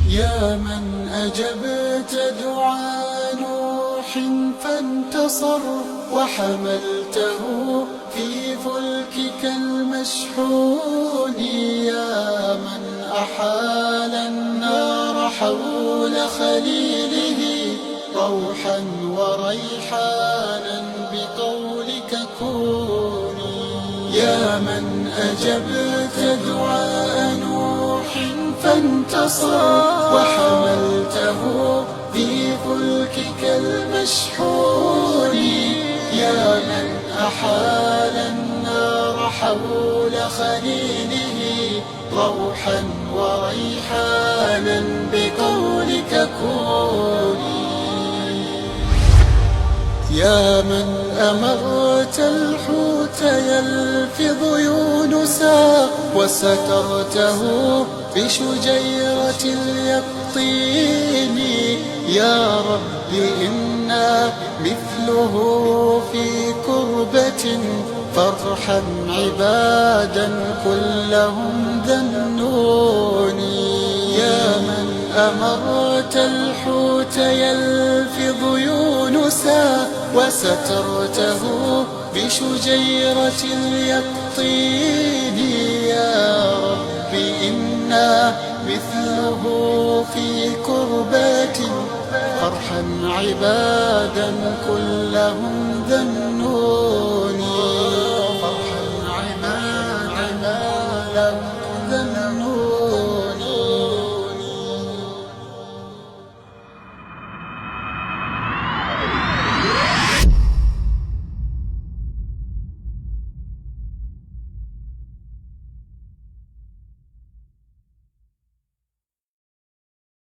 يا من أجبت دعاء نوح فانتصر وحملته في فلكك المشحون، يا من أحال النار حول خليله روحا وريحانا بقولك كوني، يا من أجبت دعاء نوح فانتصر وحملته في فلكك المشحون، يا من أحال النار حول خليله روحا وريحانا بقولك كوني، يا من أمرت الحوت يلفظ يونسا وسترته بشجيرة اليقطين، يا رب إنا مثله في كربة فارحم عبادا كلهم ذنوني، يا من أمرت الحوت يلفظ يونسا وسترته بشجيرة اليقطين، يا رب إنا مثله في كربات فارحم عبادا كلهم ذنون.